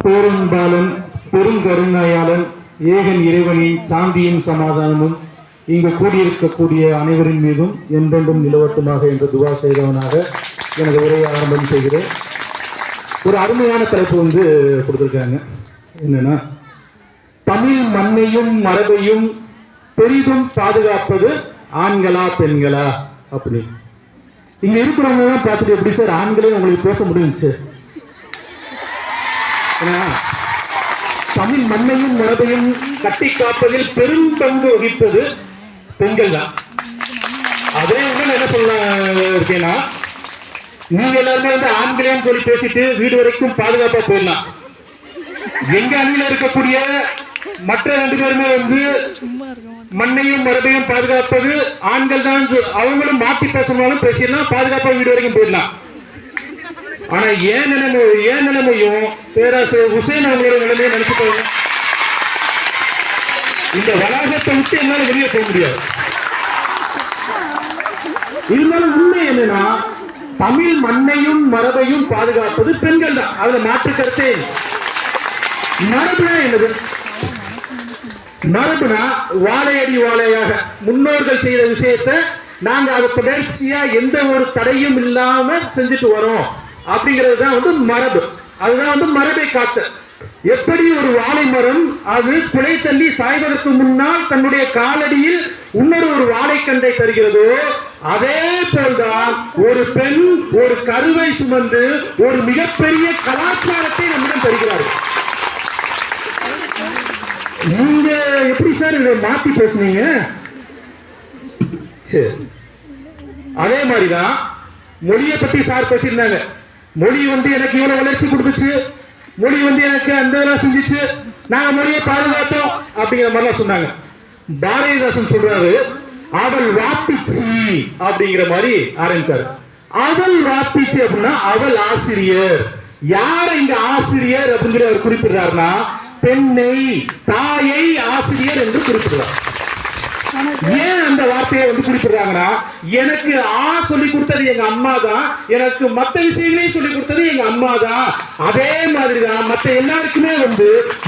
பேரன்பாலன் பெருங்கருணையாளன் ஏகன் இறைவனின் சாந்தியும் சமாதானமும் இங்கு கூடியிருக்கக்கூடிய அனைவரின் மீதும் என்றென்றும் நிலவட்டுமாக என்று துவா செய்தவனாக எனது உரையை ஆரம்பம் செய்கிறேன். ஒரு அருமையான தலைப்பு கொடுத்துருக்காங்க. என்னன்னா, தமிழ் மண்ணையும் மரபையும் பெரிதும் பாதுகாப்பது ஆண்களா பெண்களா அப்படி. இங்க இருக்கிறவங்க தான் பார்த்துட்டு எப்படி சார் ஆண்களே உங்களுக்கு பேச முடியுங்க சார்? தமிழ் மண்ணையும் மரபையும் கட்டி காப்பதில் பெரும் பங்கு வகிப்பது பெண்கள் தான். அதே என்ன சொல்ல இருக்கேன்னா, நீங்க எல்லாருமே ஆண்களையும் சொல்லி பேசிட்டு வீடு வரைக்கும் பாதுகாப்பா போயிடலாம். எங்க அணியில இருக்கக்கூடிய மற்ற 2 பேருமே மண்ணையும் மரபையும் பாதுகாப்பது ஆண்கள் தான். அவங்களும் மாற்றி பேசினாலும் பேசிடலாம், பாதுகாப்பா வீடு வரைக்கும் போயிடலாம். ஆனா ஏன் நிலைமையும் பேராசிரியர் ஹுசேன் அவங்களோட நிலைமையை நினைச்சுக்கோங்க. இந்த வளாகத்தை விட்டு என்னால வெளியே போக முடியாது. இருந்தாலும் உண்மை என்னன்னா, தமிழ் மண்ணையும் மரபையும் பாதுகாப்பது பெண்கள் தான். அதுல மாற்று கருத்தே. மரபுனா என்னது? மரபுனா வாழையடி வாழையாக முன்னோர்கள் செய்த விஷயத்தை நாங்க அதை தொடர்ச்சியா எந்த ஒரு தடையும் இல்லாம செஞ்சுட்டு வரோம் அப்படிங்கிறது தான் மரபு. அதுதான் மரபை காத்த. எப்படி ஒரு வாழை மரம் அது குலை தள்ளி சாய்வதற்கு முன்னால் தன்னுடைய காலடியில் இன்னொரு ஒரு வாழைக்கண்டை தருகிறதோ, அதே போல்தான் ஒரு பெண் ஒரு கருவை சுமந்து ஒரு மிகப்பெரிய கலாச்சாரத்தை நம்மிடம் தருகிறார்கள். நீங்க எப்படி சார் இதை மாத்தி பேசுனீங்க? சரி, அதே மாதிரிதான் மொழியை பத்தி சார் பேசியிருந்தாங்க. மொழி எனக்கு இவ்வளவு வளர்ச்சி கொடுத்துச்சு, மொழி எனக்கு அந்த செஞ்சிச்சு, நாங்க மொழியை பாதுகாத்தோம் அப்படிங்கிற மாதிரிலாம் சொன்னாங்க. பாரதிதாசன் சொல்றாரு, அவள் வாப்பிச்சு அப்படிங்கிற மாதிரி ஆரம்பித்தாரு. அவள் வாப்பிச்சு அப்படின்னா அவள் ஆசிரியர். யார இங்க ஆசிரியர் அப்படிங்கிற அவர் குறிப்பிடுறாருன்னா, பெண்ணை தாயை ஆசிரியர் என்று குறிப்பிடுறார். ஏன் அந்த வார்த்தையை குறிப்பிடுறாங்கன்னா, எனக்கு சொல்லி கொடுத்தது எங்க அம்மா தான், எனக்கு மற்ற விஷயங்களையும் சொல்லி கொடுத்தது எங்க அம்மா தான். அதே மாதிரிதான் மற்ற எல்லாருக்குமே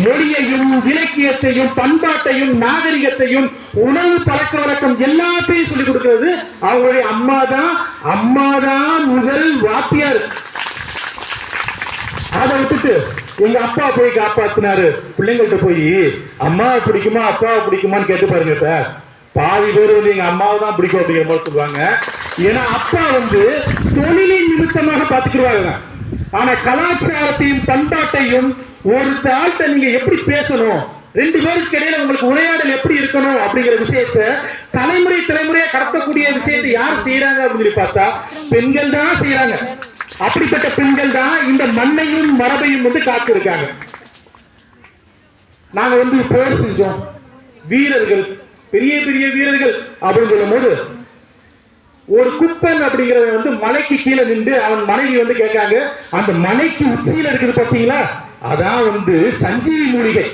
மொழியையும் இலக்கியத்தையும் பண்பாட்டையும் நாகரிகத்தையும் உணவு பழக்க வழக்கம் எல்லாத்தையும் சொல்லி கொடுக்கிறது அவங்களுடைய அம்மா தான். அம்மா தான் முதல் வாத்தியார். அதை விட்டுட்டு எங்க அப்பா போய் காப்பாத்தினாரு பிள்ளைங்கள்ட்ட போய் அம்மாவை பிடிக்குமா அப்பாவை பிடிக்குமான்னு கேட்டு பாருங்க சார். பாதி பேர் எங்க அம்மாவை தான் பிடிக்கும் அப்படிங்கிற மாதிரி சொல்லுவாங்க. ஏன்னா அப்பா தொழிலின் நிமித்தமாக பாத்துக்கிடுவாங்க. ஆனா கலாச்சாரத்தையும் பண்பாட்டையும் ஒரு ஆள்கிட்ட நீங்க எப்படி பேசணும், 2 பேருக்கு இடையில உங்களுக்கு உரையாடல் எப்படி இருக்கணும் அப்படிங்கிற விஷயத்த தலைமுறையா கடத்தக்கூடிய விஷயத்தை யார் செய்யறாங்க அப்படின்னு பார்த்தா பெண்கள் தான் செய்யறாங்க. அப்படிப்பட்ட பெண்கள் தான் இந்த மண்ணையும் மரபையும் காத்து இருக்காங்க. நாங்க போர் செஞ்சோம், வீரர்கள் பெரிய பெரிய வீரர்கள் அப்படின்னு சொல்லும் போது ஒரு குப்பன் அப்படிங்கறத மலைக்கு கீழே நின்று அவன் மனைவி கேட்காங்க, அந்த மலைக்கு உச்சியில இருக்குது பாத்தீங்களா, அதான் சஞ்சீவி மூலிகை.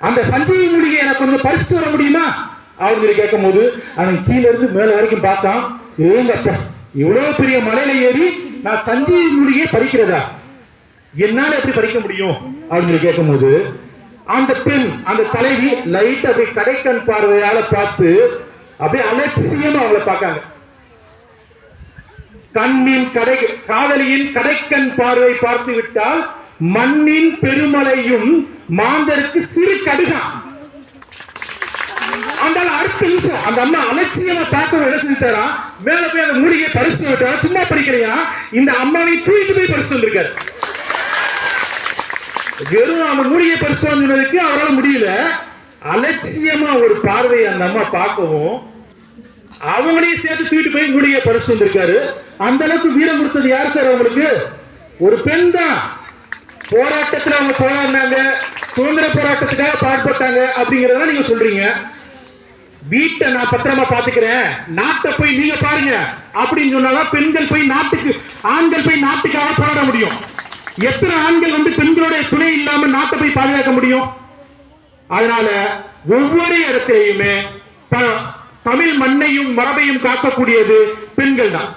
அந்த சஞ்சீவி மூலிகை எனக்கு கொஞ்சம் பறிச்சு வர முடியுமா அப்படின்னு கேட்கும் போது அவன் கீழே இருந்து மேல வரைக்கும் பார்த்தான். ஏங்கப்பா, இவ்வளவு பெரிய மலையில ஏறி நான் சஞ்சீவி மூலிகையை பறிக்கிறதா, என்னால எப்படி பறிக்க முடியும் அப்படின்னு கேட்கும் போது அந்த பெண் அந்த தலைவி லைட் அப்படியே கடைக்கண் பார்வையால பார்த்து அப்படியே அலட்சியமா அவளை பார்க்காங்க. காதலியின் கடைக்கண் பார்வை பார்த்து விட்டால் மண்ணின் பெருமலையும் மாந்தருக்கு சிறு கடுகான். அடுத்த நிமிஷம் அந்த அம்மா அலட்சியமா பார்க்க என்ன செஞ்சாரா, மேல போய் அந்த மூலிகையை பறிச்சு விட்டா. சும்மா படிக்கிறையா, இந்த அம்மாவை தூக்கிட்டு போய் பறிச்சு வந்திருக்காரு. வெறும் அந்த மூலிகை பறிச்சு வந்ததுக்கு அவரால் முடியல. அலட்சியமா ஒரு பார்வையை அந்த அம்மா பார்க்கவும் அவங்களையும் சேர்த்து தூக்கிட்டு போய் மூலிகையை பறிச்சு வந்திருக்காரு. அந்த அளவுக்கு வீரம் கொடுத்தது யார் சார் அவங்களுக்கு? ஒரு பெண் தான். போராட்டத்தில் அவங்க போராடினாங்க, சுதந்திர போராட்டத்துக்காக பாடுபட்டாங்க அப்படிங்கறத நீங்க சொல்றீங்க. வீட்டை நான் பத்திரமா பாத்துக்கிறேன், நாட்டை போய் நீங்க பாருங்க அப்படின்னு சொன்னாதான் பெண்கள் போய் நாட்டுக்கு, ஆண்கள் போய் நாட்டுக்காக போராட முடியும். எத்தனை ஆண்கள் பெண்களுடைய துணை இல்லாம நாட்டை போய் பாதுகாக்க முடியும்? அதனால ஒவ்வொரு இடத்திலையுமே தமிழ் மண்ணையும் மரபையும் காக்கக்கூடியது பெண்கள் தான்.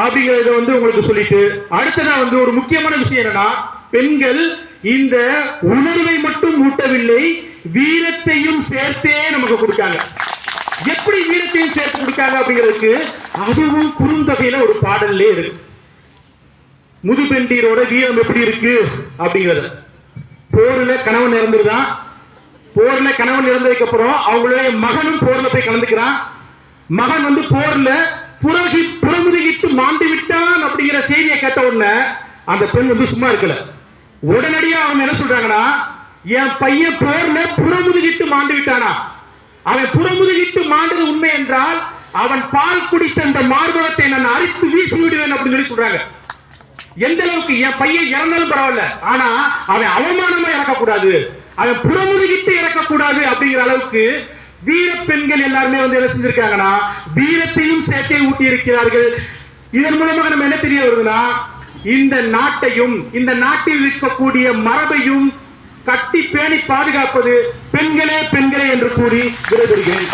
அப்படிங்கறத வந்து உங்களுக்கு சொல்லிட்டு அடுத்ததா வந்து ஒரு முக்கியமான விஷயம் என்னன்னா, பெண்கள் இந்த உணர்வை மட்டும் ஊட்டவில்லை, வீரத்தையும் சேர்த்தே நமக்கு கொடுக்காங்க. எப்படி வீரத்தையும் சேர்த்து கொடுக்காங்க அப்படிங்கிறதுக்கு அதுவும் குறுந்தொகையில ஒரு பாடல்லே இருக்கு. முதுபெண்டீரோட வீரம் எப்படி இருக்கு அப்படிங்கிறது. போர்ல கணவன் இறந்துருதான். போர்ல கணவன் இறந்ததுக்கு அப்புறம் அவங்களுடைய மகனும் போர்ல போய் கலந்துக்கிறான். மகன் வந்து போர்ல புறமுதுகிட்டு மாண்டு விட்டான் அப்படிங்கிற செய்தியை கேட்ட உடனே அந்த பெண் வந்து சும்மா இருக்கல. உடனடியா அவங்க என்ன சொல்றாங்கன்னா, என் பையன் போர்ல புறமுதுகிட்டு மாண்டு விட்டானா, அவன் புறமுதுகிட்டு மாண்டது உண்மை என்றால் அவன் பால் குடித்த அந்த மார்பகத்தை நான் அரித்து வீசி விடுவேன் அப்படின்னு சொல்லி சொல்றாங்க. எந்த அளவுக்கு என் பையன் இறந்தாலும் பரவாயில்ல, ஆனா அவன் அவமானமா இறக்கக்கூடாது, அவன் புறமுதுகிட்டு இறக்கக்கூடாது அப்படிங்கிற அளவுக்கு வீர பெண்கள் எல்லாருமே வந்து என்ன செஞ்சிருக்காங்கன்னா வீரத்தையும் சேர்த்தே ஊட்டி இருக்கிறார்கள். இதன் மூலமாக நம்ம என்ன தெரிய வருதுன்னா, இந்த நாட்டையும் இந்த நாட்டில் இருக்கக்கூடிய மரபையும் கட்டி பேணி பாதுகாப்பது பெண்களே பெண்களே என்று கூறி விடைபெறுகிறேன்.